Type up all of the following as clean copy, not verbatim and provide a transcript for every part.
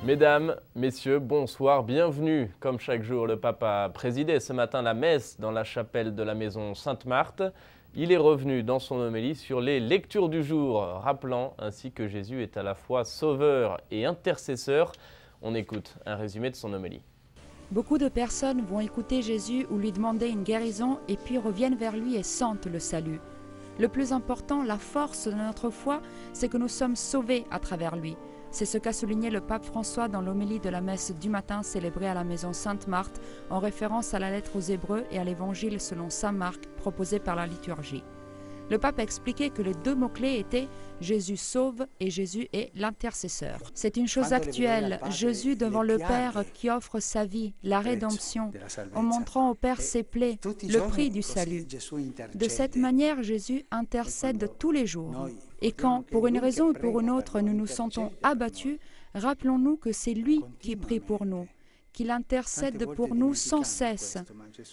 Mesdames, Messieurs, bonsoir, bienvenue. Comme chaque jour, le pape a présidé ce matin la messe dans la chapelle de la maison Sainte-Marthe. Il est revenu dans son homélie sur les lectures du jour, rappelant ainsi que Jésus est à la fois sauveur et intercesseur. On écoute un résumé de son homélie. Beaucoup de personnes vont écouter Jésus ou lui demander une guérison et puis reviennent vers lui et sentent le salut. Le plus important, la force de notre foi, c'est que nous sommes sauvés à travers lui. C'est ce qu'a souligné le pape François dans l'homélie de la messe du matin célébrée à la maison Sainte-Marthe en référence à la lettre aux Hébreux et à l'évangile selon saint Marc proposé par la liturgie. Le pape a expliqué que les deux mots-clés étaient « Jésus sauve » et « Jésus est l'intercesseur ». C'est une chose actuelle, Jésus devant le Père qui offre sa vie, la rédemption, en montrant au Père ses plaies, le prix du salut. De cette manière, Jésus intercède tous les jours. Et quand, pour une raison ou pour une autre, nous nous sentons abattus, rappelons-nous que c'est lui qui prie pour nous, qu'il intercède pour nous sans cesse.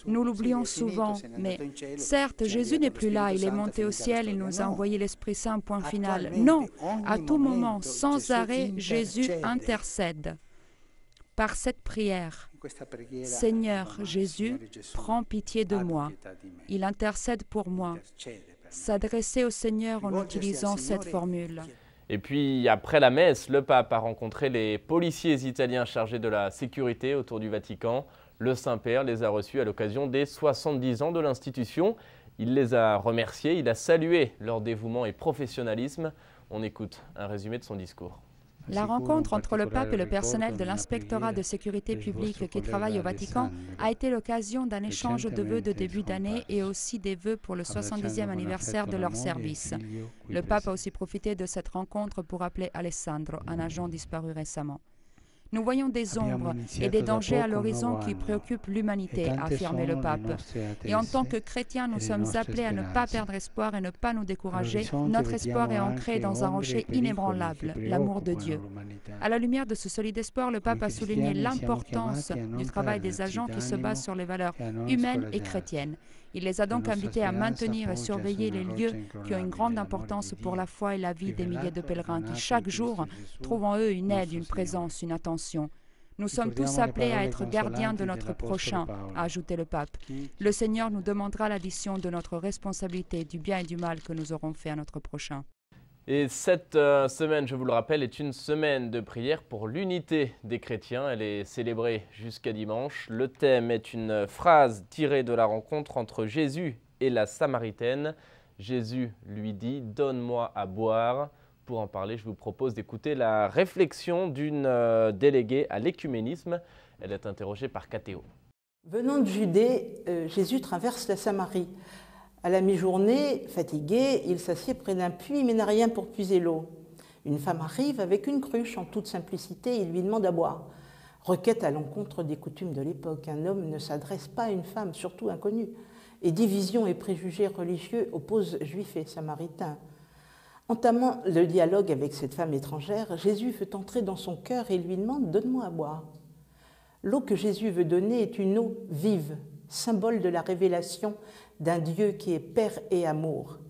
Nous l'oublions souvent, mais certes, Jésus n'est plus là, il est monté au ciel, il nous a envoyé l'Esprit Saint, point final. Non, à tout moment, sans arrêt, Jésus intercède. Par cette prière, Seigneur Jésus, prends pitié de moi. Il intercède pour moi. S'adresser au Seigneur en utilisant cette formule. Et puis, après la messe, le pape a rencontré les policiers italiens chargés de la sécurité autour du Vatican. Le Saint-Père les a reçus à l'occasion des 70 ans de l'institution. Il les a remerciés, il a salué leur dévouement et professionnalisme. On écoute un résumé de son discours. La rencontre entre le pape et le personnel de l'inspectorat de sécurité publique qui travaille au Vatican a été l'occasion d'un échange de vœux de début d'année et aussi des vœux pour le 70e anniversaire de leur service. Le pape a aussi profité de cette rencontre pour appeler Alessandro, un agent disparu récemment. Nous voyons des ombres et des dangers à l'horizon qui préoccupent l'humanité, a affirmé le pape. Et en tant que chrétiens, nous sommes appelés à ne pas perdre espoir et ne pas nous décourager. Notre espoir est ancré dans un rocher inébranlable, l'amour de Dieu. À la lumière de ce solide espoir, le pape a souligné l'importance du travail des agents qui se basent sur les valeurs humaines et chrétiennes. Il les a donc invités à maintenir et surveiller les lieux qui ont une grande importance pour la foi et la vie des milliers de pèlerins qui, chaque jour, trouvent en eux une aide, une présence, une attention. Nous sommes tous appelés à être gardiens de notre prochain, a ajouté le pape. Le Seigneur nous demandera l'addition de notre responsabilité, du bien et du mal que nous aurons fait à notre prochain. Et cette semaine, je vous le rappelle, est une semaine de prière pour l'unité des chrétiens. Elle est célébrée jusqu'à dimanche. Le thème est une phrase tirée de la rencontre entre Jésus et la Samaritaine. Jésus lui dit « Donne-moi à boire ». Pour en parler, je vous propose d'écouter la réflexion d'une déléguée à l'écuménisme. Elle est interrogée par Cathéo. Venant de Judée, Jésus traverse la Samarie. À la mi-journée, fatigué, il s'assied près d'un puits mais n'a rien pour puiser l'eau. Une femme arrive avec une cruche en toute simplicité et il lui demande à boire. Requête à l'encontre des coutumes de l'époque. Un homme ne s'adresse pas à une femme, surtout inconnue. Et divisions et préjugés religieux opposent juifs et samaritains. Entamant le dialogue avec cette femme étrangère, Jésus veut entrer dans son cœur et lui demande « Donne-moi à boire ». L'eau que Jésus veut donner est une eau vive, symbole de la révélation d'un Dieu qui est Père et amour.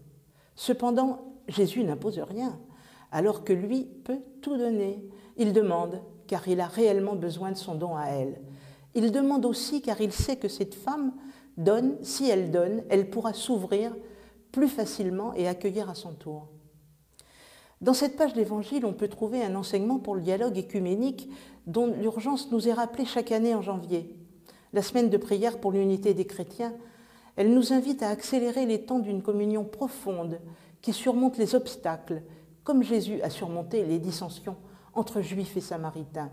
Cependant, Jésus n'impose rien, alors que lui peut tout donner. Il demande, car il a réellement besoin de son don à elle. Il demande aussi, car il sait que cette femme donne, si elle donne, elle pourra s'ouvrir plus facilement et accueillir à son tour. Dans cette page d'Évangile, on peut trouver un enseignement pour le dialogue écuménique dont l'urgence nous est rappelée chaque année en janvier. La semaine de prière pour l'unité des chrétiens, elle nous invite à accélérer les temps d'une communion profonde qui surmonte les obstacles, comme Jésus a surmonté les dissensions entre Juifs et Samaritains.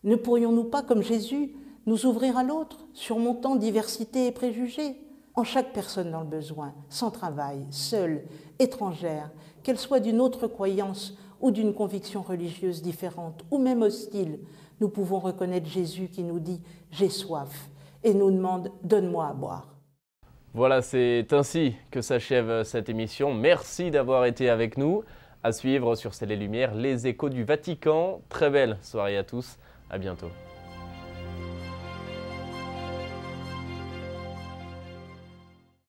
Ne pourrions-nous pas, comme Jésus, nous ouvrir à l'autre, surmontant diversité et préjugés, en chaque personne dans le besoin, sans travail, seule, étrangère, qu'elle soit d'une autre croyance ou d'une conviction religieuse différente, ou même hostile, nous pouvons reconnaître Jésus qui nous dit « J'ai soif » et nous demande « Donne-moi à boire ». Voilà, c'est ainsi que s'achève cette émission. Merci d'avoir été avec nous. À suivre sur Ciel et Lumière, les échos du Vatican. Très belle soirée à tous. À bientôt.